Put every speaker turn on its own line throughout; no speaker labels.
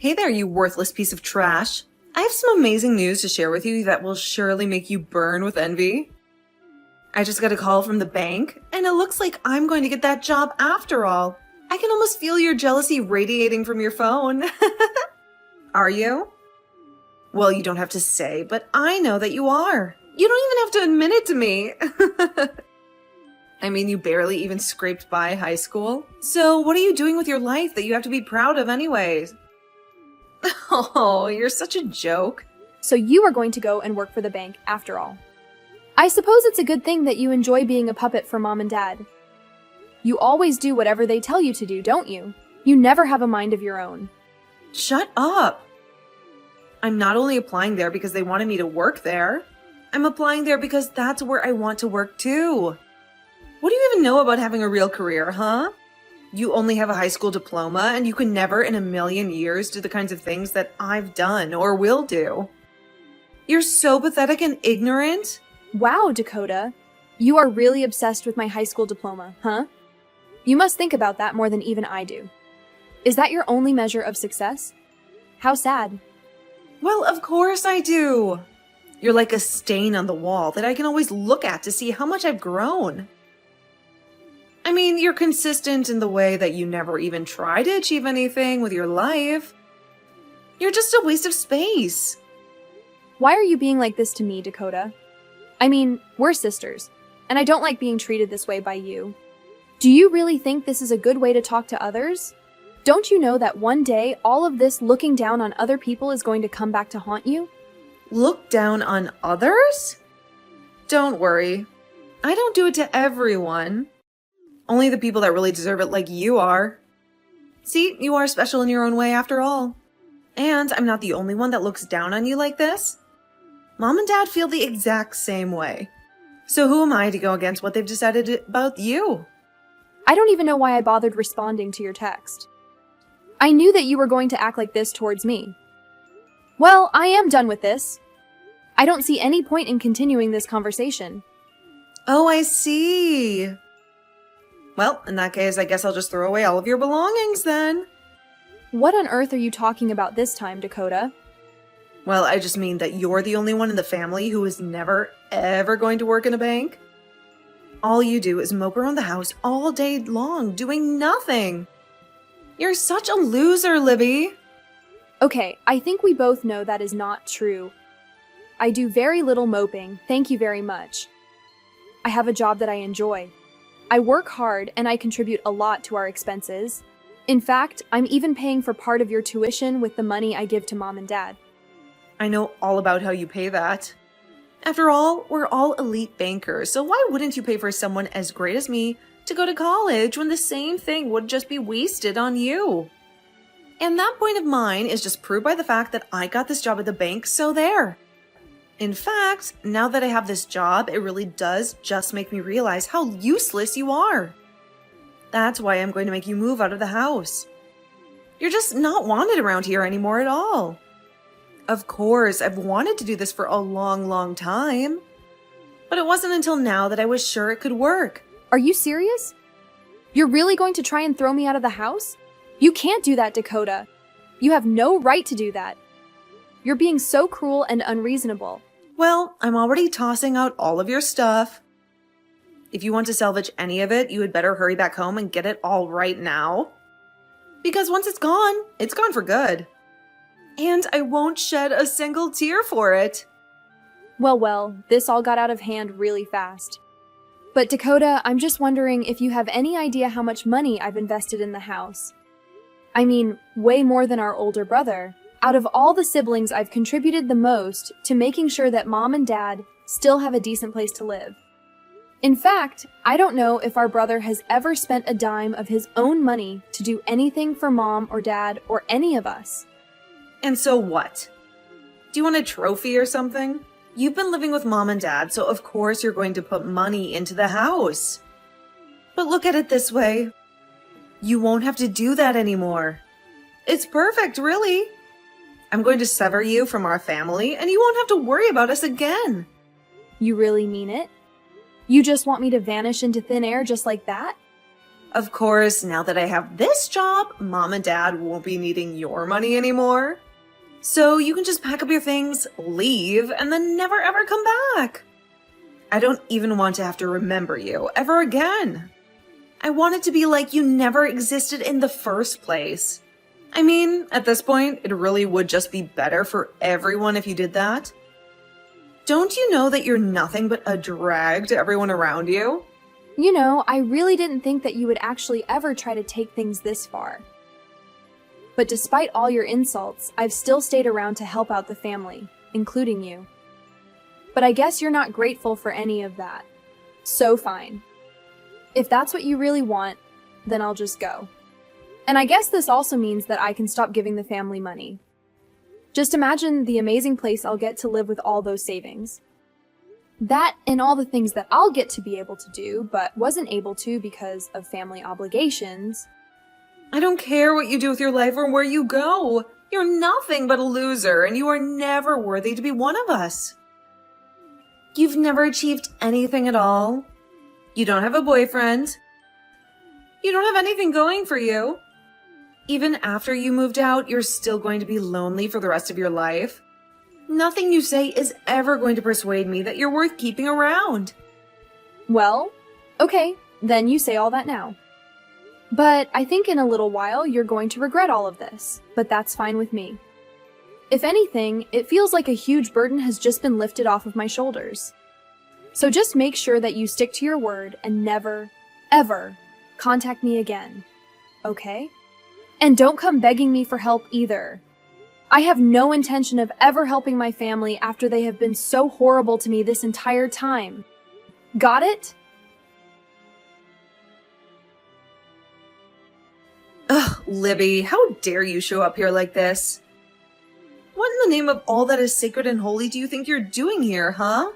Hey there, you worthless piece of trash. I have some amazing news to share with you that will surely make you burn with envy. I just got a call from the bank, and it looks like I'm going to get that job after all. I can almost feel your jealousy radiating from your phone. Are you? Well, you don't have to say, but I know that you are. You don't even have to admit it to me. I mean, you barely even scraped by high school. So what are you doing with your life that you have to be proud of anyways? Oh, you're such a joke.
So you are going to go and work for the bank after all. I suppose it's a good thing that you enjoy being a puppet for mom and dad. You always do whatever they tell you to do, don't you? You never have a mind of your own.
Shut up. I'm not only applying there because they wanted me to work there. I'm applying there because that's where I want to work too. What do you even know about having a real career, huh? You only have a high school diploma and you can never in a million years do the kinds of things that I've done or will do. You're so pathetic and ignorant.
Wow, Dakota. You are really obsessed with my high school diploma, huh? You must think about that more than even I do. Is that your only measure of success? How sad.
Well, of course I do. You're like a stain on the wall that I can always look at to see how much I've grown. I mean, you're consistent in the way that you never even try to achieve anything with your life. You're just a waste of space.
Why are you being like this to me, Dakota? I mean, we're sisters, and I don't like being treated this way by you. Do you really think this is a good way to talk to others? Don't you know that one day all of this looking down on other people is going to come back to haunt you?
Look down on others? Don't worry. I don't do it to everyone. Only the people that really deserve it like you are. See, you are special in your own way after all. And I'm not the only one that looks down on you like this. Mom and Dad feel the exact same way. So who am I to go against what they've decided about you?
I don't even know why I bothered responding to your text. I knew that you were going to act like this towards me. Well, I am done with this. I don't see any point in continuing this conversation.
Oh, I see. Well, in that case, I guess I'll just throw away all of your belongings then.
What on earth are you talking about this time, Dakota?
Well, I just mean that you're the only one in the family who is never, ever going to work in a bank. All you do is mope around the house all day long, doing nothing. You're such a loser, Libby.
Okay, I think we both know that is not true. I do very little moping, thank you very much. I have a job that I enjoy. I work hard and I contribute a lot to our expenses. In fact, I'm even paying for part of your tuition with the money I give to mom and dad.
I know all about how you pay that. After all, we're all elite bankers, so why wouldn't you pay for someone as great as me to go to college when the same thing would just be wasted on you? And that point of mine is just proved by the fact that I got this job at the bank, so there. In fact, now that I have this job, it really does just make me realize how useless you are. That's why I'm going to make you move out of the house. You're just not wanted around here anymore at all. Of course, I've wanted to do this for a long, long time. But it wasn't until now that I was sure it could work.
Are you serious? You're really going to try and throw me out of the house? You can't do that, Dakota. You have no right to do that. You're being so cruel and unreasonable.
Well, I'm already tossing out all of your stuff. If you want to salvage any of it, you had better hurry back home and get it all right now. Because once it's gone for good. And I won't shed a single tear for it.
Well, this all got out of hand really fast. But Dakota, I'm just wondering if you have any idea how much money I've invested in the house. I mean, way more than our older brother. Out of all the siblings, I've contributed the most to making sure that mom and dad still have a decent place to live. In fact, I don't know if our brother has ever spent a dime of his own money to do anything for mom or dad or any of us.
And so what? Do you want a trophy or something? You've been living with mom and dad, so of course you're going to put money into the house. But look at it this way. You won't have to do that anymore. It's perfect, really. I'm going to sever you from our family, and you won't have to worry about us again.
You really mean it? You just want me to vanish into thin air just like that?
Of course, now that I have this job, Mom and Dad won't be needing your money anymore. So you can just pack up your things, leave, and then never ever come back. I don't even want to have to remember you ever again. I want it to be like you never existed in the first place. I mean, at this point, it really would just be better for everyone if you did that. Don't you know that you're nothing but a drag to everyone around you?
You know, I really didn't think that you would actually ever try to take things this far. But despite all your insults, I've still stayed around to help out the family, including you. But I guess you're not grateful for any of that. So fine. If that's what you really want, then I'll just go. And I guess this also means that I can stop giving the family money. Just imagine the amazing place I'll get to live with all those savings. That and all the things that I'll get to be able to do, but wasn't able to because of family obligations.
I don't care what you do with your life or where you go. You're nothing but a loser, and you are never worthy to be one of us. You've never achieved anything at all. You don't have a boyfriend. You don't have anything going for you. Even after you moved out, you're still going to be lonely for the rest of your life. Nothing you say is ever going to persuade me that you're worth keeping around.
Well, okay, then you say all that now. But I think in a little while you're going to regret all of this, but that's fine with me. If anything, it feels like a huge burden has just been lifted off of my shoulders. So just make sure that you stick to your word and never, ever contact me again, okay? And don't come begging me for help either. I have no intention of ever helping my family after they have been so horrible to me this entire time. Got it?
Ugh, Libby, how dare you show up here like this? What in the name of all that is sacred and holy do you think you're doing here, huh?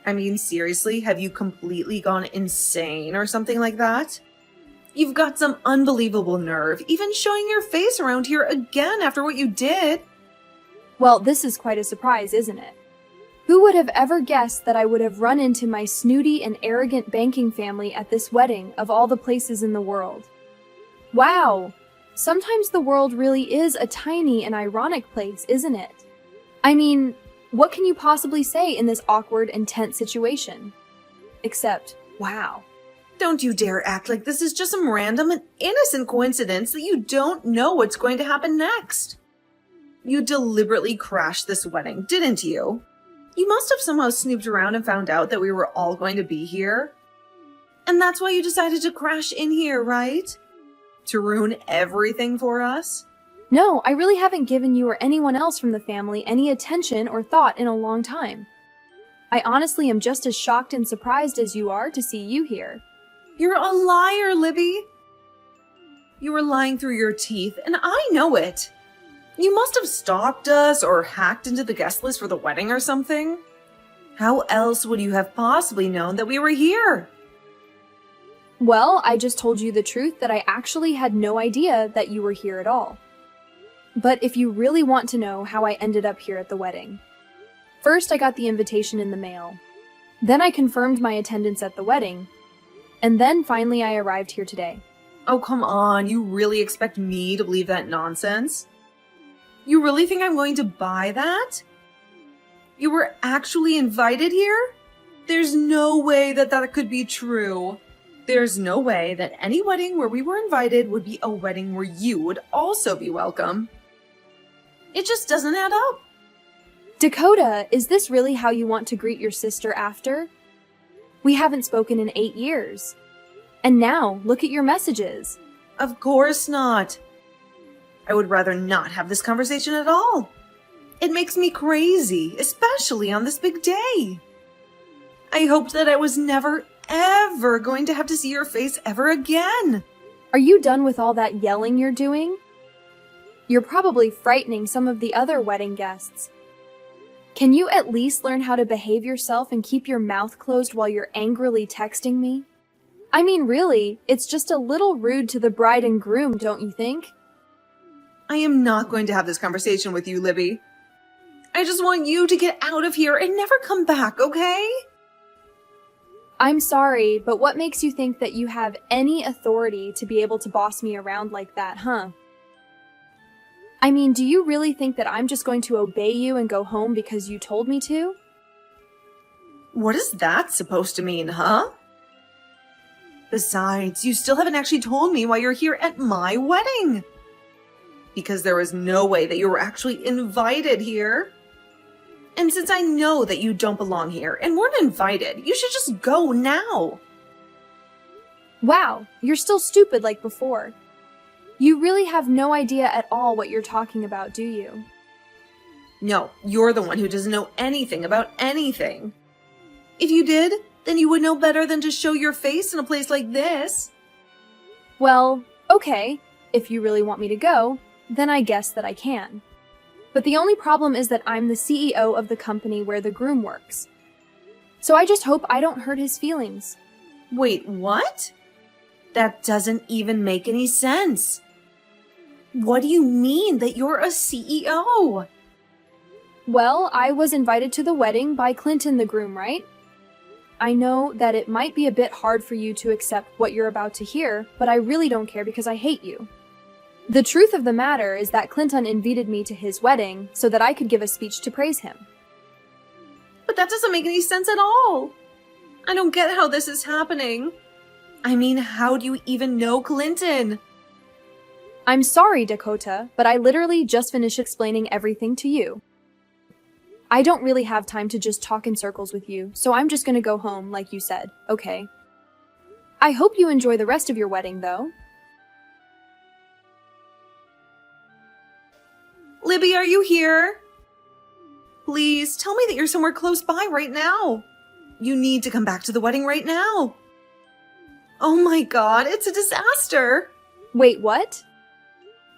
I mean, seriously, have you completely gone insane or something like that? You've got some unbelievable nerve, even showing your face around here again after what you did.
Well, this is quite a surprise, isn't it? Who would have ever guessed that I would have run into my snooty and arrogant banking family at this wedding of all the places in the world? Wow! Sometimes the world really is a tiny and ironic place, isn't it? I mean, what can you possibly say in this awkward and tense situation? Except, wow.
Don't you dare act like this is just some random and innocent coincidence that you don't know what's going to happen next. You deliberately crashed this wedding, didn't you? You must have somehow snooped around and found out that we were all going to be here. And that's why you decided to crash in here, right? To ruin everything for us?
No, I really haven't given you or anyone else from the family any attention or thought in a long time. I honestly am just as shocked and surprised as you are to see you here.
You're a liar, Libby. You were lying through your teeth, and I know it. You must have stalked us or hacked into the guest list for the wedding or something. How else would you have possibly known that we were here?
Well, I just told you the truth that I actually had no idea that you were here at all. But if you really want to know how I ended up here at the wedding, first I got the invitation in the mail. Then I confirmed my attendance at the wedding. And then finally I arrived here today.
Oh, come on. You really expect me to believe that nonsense? You really think I'm going to buy that? You were actually invited here? There's no way that that could be true. There's no way that any wedding where we were invited would be a wedding where you would also be welcome. It just doesn't add up.
Dakota, is this really how you want to greet your sister after? We haven't spoken in 8 years. And now, look at your messages.
Of course not. I would rather not have this conversation at all. It makes me crazy, especially on this big day. I hoped that I was never, ever going to have to see your face ever again.
Are you done with all that yelling you're doing? You're probably frightening some of the other wedding guests. Can you at least learn how to behave yourself and keep your mouth closed while you're angrily texting me? I mean, really, it's just a little rude to the bride and groom, don't you think?
I am not going to have this conversation with you, Libby. I just want you to get out of here and never come back, okay?
I'm sorry, but what makes you think that you have any authority to be able to boss me around like that, huh? I mean, do you really think that I'm just going to obey you and go home because you told me to?
What is that supposed to mean, huh? Besides, you still haven't actually told me why you're here at my wedding. Because there was no way that you were actually invited here. And since I know that you don't belong here and weren't invited, you should just go now.
Wow, you're still stupid like before. You really have no idea at all what you're talking about, do you?
No, you're the one who doesn't know anything about anything. If you did, then you would know better than to show your face in a place like this.
Well, okay, if you really want me to go, then I guess that I can. But the only problem is that I'm the CEO of the company where the groom works. So I just hope I don't hurt his feelings.
Wait, what? That doesn't even make any sense. What do you mean that you're a CEO?
Well, I was invited to the wedding by Clinton the groom, right? I know that it might be a bit hard for you to accept what you're about to hear, but I really don't care because I hate you. The truth of the matter is that Clinton invited me to his wedding so that I could give a speech to praise him.
But that doesn't make any sense at all. I don't get how this is happening. I mean, how do you even know Clinton?
I'm sorry, Dakota, but I literally just finished explaining everything to you. I don't really have time to just talk in circles with you, so I'm just gonna go home, like you said, okay? I hope you enjoy the rest of your wedding, though.
Libby, are you here? Please, tell me that you're somewhere close by right now. You need to come back to the wedding right now. Oh my god, it's a disaster.
Wait, what?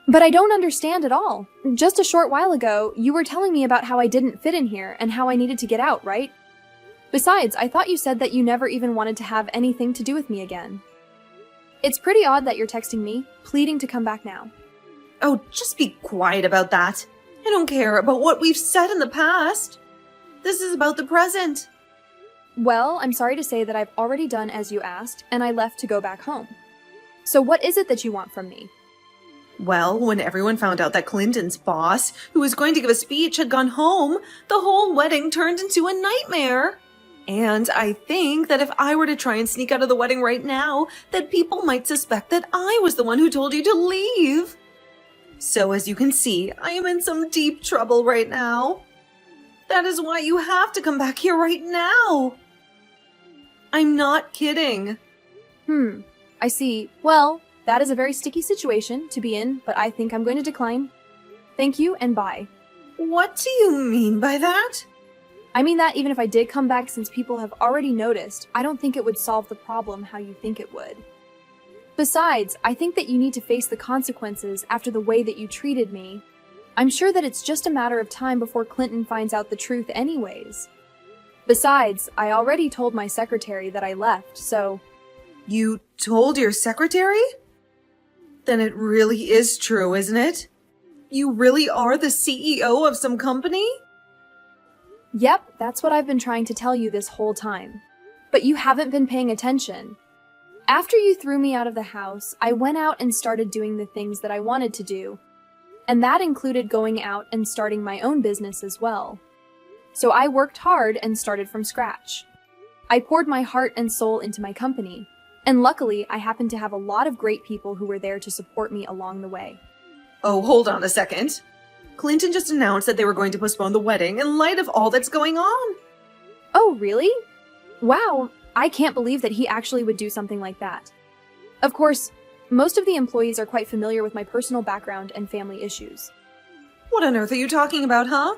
But I don't understand at all. Just a short while ago, you were telling me about how I didn't fit in here and how I needed to get out, right? Besides, I thought you said that you never even wanted to have anything to do with me again. It's pretty odd that you're texting me, pleading to come back now.
Oh, just be quiet about that. I don't care about what we've said in the past. This is about the present.
Well, I'm sorry to say that I've already done as you asked, and I left to go back home. So what is it that you want from me?
Well, when everyone found out that Clinton's boss, who was going to give a speech, had gone home, the whole wedding turned into a nightmare. And I think that if I were to try and sneak out of the wedding right now, that people might suspect that I was the one who told you to leave. So as you can see, I am in some deep trouble right now. That is why you have to come back here right now. I'm not kidding.
I see. Well, that is a very sticky situation to be in, but I think I'm going to decline. Thank you and bye.
What do you mean by that?
I mean that even if I did come back, since people have already noticed, I don't think it would solve the problem how you think it would. Besides, I think that you need to face the consequences after the way that you treated me. I'm sure that it's just a matter of time before Clinton finds out the truth anyways. Besides, I already told my secretary that I left, so...
You told your secretary? Then it really is true, isn't it? You really are the CEO of some company?
Yep, that's what I've been trying to tell you this whole time. But you haven't been paying attention. After you threw me out of the house, I went out and started doing the things that I wanted to do. And that included going out and starting my own business as well. So I worked hard and started from scratch. I poured my heart and soul into my company. And luckily, I happened to have a lot of great people who were there to support me along the way.
Oh, hold on a second. Clinton just announced that they were going to postpone the wedding in light of all that's going on.
Oh, really? Wow, I can't believe that he actually would do something like that. Of course, most of the employees are quite familiar with my personal background and family issues.
What on earth are you talking about, huh?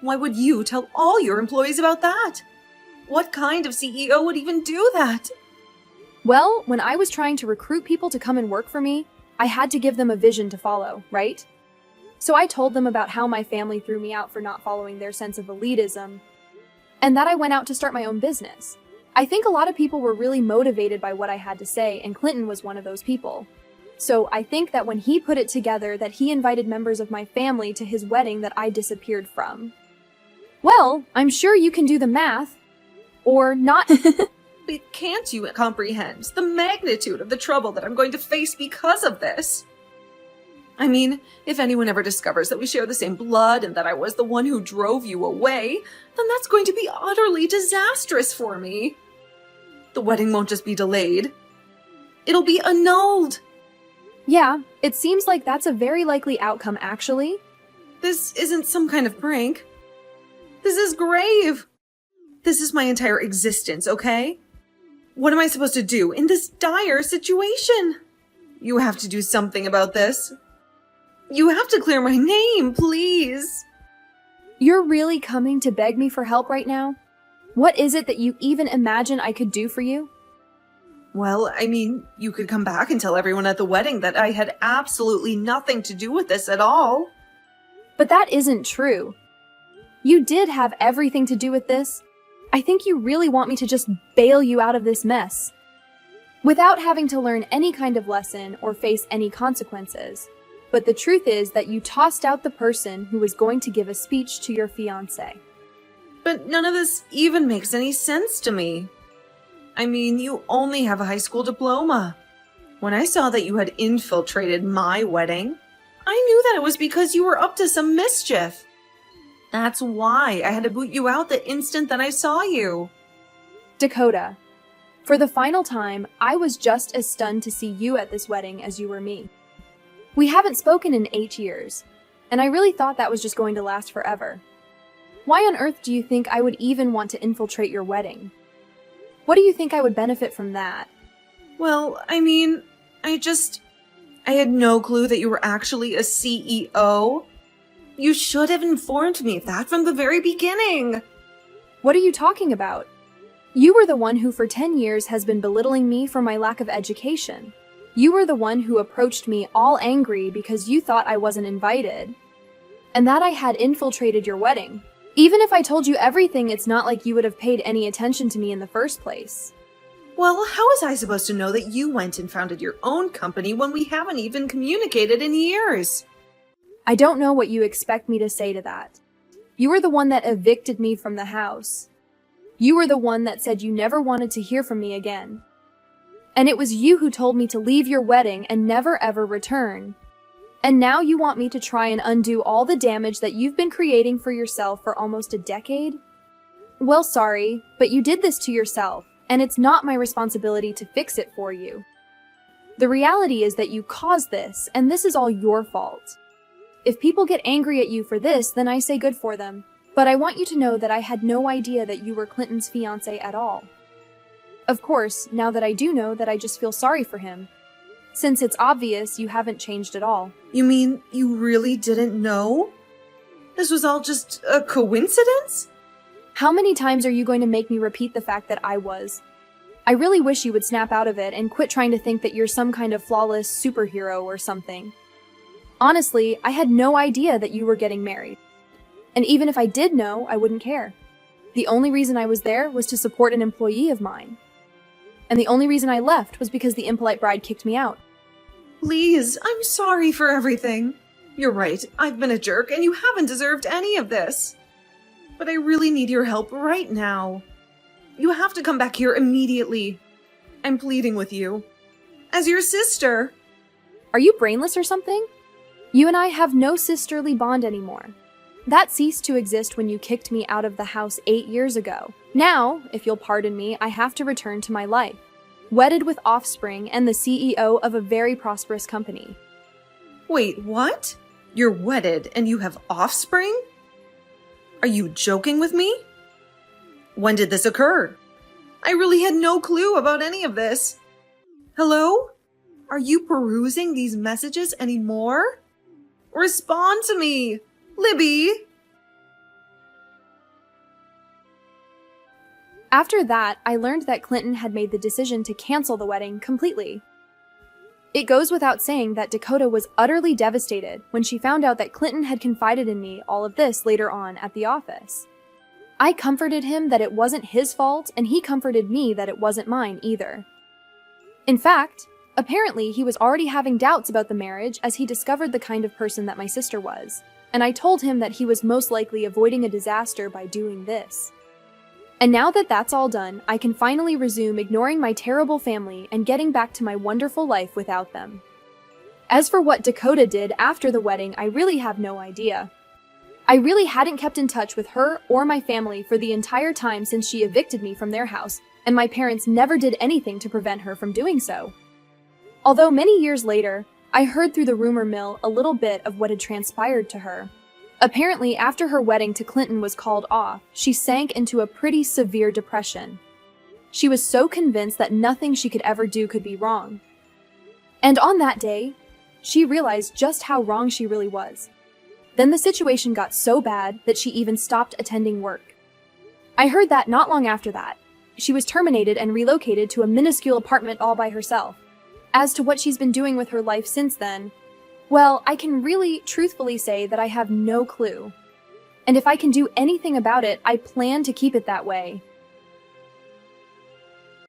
Why would you tell all your employees about that? What kind of CEO would even do that?
Well, when I was trying to recruit people to come and work for me, I had to give them a vision to follow, right? So I told them about how my family threw me out for not following their sense of elitism, and that I went out to start my own business. I think a lot of people were really motivated by what I had to say, and Clinton was one of those people. So I think that when he put it together that he invited members of my family to his wedding that I disappeared from. Well, I'm sure you can do the math. Or not.
But can't you comprehend the magnitude of the trouble that I'm going to face because of this? I mean, if anyone ever discovers that we share the same blood and that I was the one who drove you away, then that's going to be utterly disastrous for me. The wedding won't just be delayed. It'll be annulled.
Yeah, it seems like that's a very likely outcome, actually.
This isn't some kind of prank. This is grave. This is my entire existence, okay? What am I supposed to do in this dire situation? You have to do something about this. You have to clear my name, please.
You're really coming to beg me for help right now? What is it that you even imagine I could do for you?
Well, I mean, you could come back and tell everyone at the wedding that I had absolutely nothing to do with this at all.
But that isn't true. You did have everything to do with this. I think you really want me to just bail you out of this mess, without having to learn any kind of lesson or face any consequences. But the truth is that you tossed out the person who was going to give a speech to your fiancé.
But none of this even makes any sense to me. I mean, you only have a high school diploma. When I saw that you had infiltrated my wedding, I knew that it was because you were up to some mischief. That's why I had to boot you out the instant that I saw you.
Dakota, for the final time, I was just as stunned to see you at this wedding as you were me. We haven't spoken in 8 years, and I really thought that was just going to last forever. Why on earth do you think I would even want to infiltrate your wedding? What do you think I would benefit from that?
Well, I mean, I had no clue that you were actually a CEO. You should have informed me of that from the very beginning.
What are you talking about? You were the one who for 10 years has been belittling me for my lack of education. You were the one who approached me all angry because you thought I wasn't invited, and that I had infiltrated your wedding. Even if I told you everything, it's not like you would have paid any attention to me in the first place.
Well, how was I supposed to know that you went and founded your own company when we haven't even communicated in years?
I don't know what you expect me to say to that. You were the one that evicted me from the house. You were the one that said you never wanted to hear from me again. And it was you who told me to leave your wedding and never ever return. And now you want me to try and undo all the damage that you've been creating for yourself for almost a decade? Well, sorry, but you did this to yourself, and it's not my responsibility to fix it for you. The reality is that you caused this, and this is all your fault. If people get angry at you for this, then I say good for them. But I want you to know that I had no idea that you were Clinton's fiancé at all. Of course, now that I do know, that I just feel sorry for him, since it's obvious you haven't changed at all.
You mean you really didn't know? This was all just a coincidence?
How many times are you going to make me repeat the fact that I was? I really wish you would snap out of it and quit trying to think that you're some kind of flawless superhero or something. Honestly, I had no idea that you were getting married. And even if I did know, I wouldn't care. The only reason I was there was to support an employee of mine. And the only reason I left was because the impolite bride kicked me out.
Please, I'm sorry for everything. You're right, I've been a jerk and you haven't deserved any of this. But I really need your help right now. You have to come back here immediately. I'm pleading with you. As your sister.
Are you brainless or something? You and I have no sisterly bond anymore. That ceased to exist when you kicked me out of the house 8 years ago. Now, if you'll pardon me, I have to return to my life, wedded with offspring and the CEO of a very prosperous company.
Wait, what? You're wedded and you have offspring? Are you joking with me? When did this occur? I really had no clue about any of this. Hello? Are you perusing these messages anymore? Respond to me, Libby!
After that, I learned that Clinton had made the decision to cancel the wedding completely. It goes without saying that Dakota was utterly devastated when she found out that Clinton had confided in me all of this later on at the office. I comforted him that it wasn't his fault, and he comforted me that it wasn't mine either. In fact, apparently he was already having doubts about the marriage as he discovered the kind of person that my sister was, and I told him that he was most likely avoiding a disaster by doing this. And now that that's all done, I can finally resume ignoring my terrible family and getting back to my wonderful life without them. As for what Dakota did after the wedding, I really have no idea. I really hadn't kept in touch with her or my family for the entire time since she evicted me from their house, and my parents never did anything to prevent her from doing so. Although many years later, I heard through the rumor mill a little bit of what had transpired to her. Apparently, after her wedding to Clinton was called off, she sank into a pretty severe depression. She was so convinced that nothing she could ever do could be wrong. And on that day, she realized just how wrong she really was. Then the situation got so bad that she even stopped attending work. I heard that not long after that, she was terminated and relocated to a minuscule apartment all by herself. As to what she's been doing with her life since then, well, I can really truthfully say that I have no clue. And if I can do anything about it, I plan to keep it that way.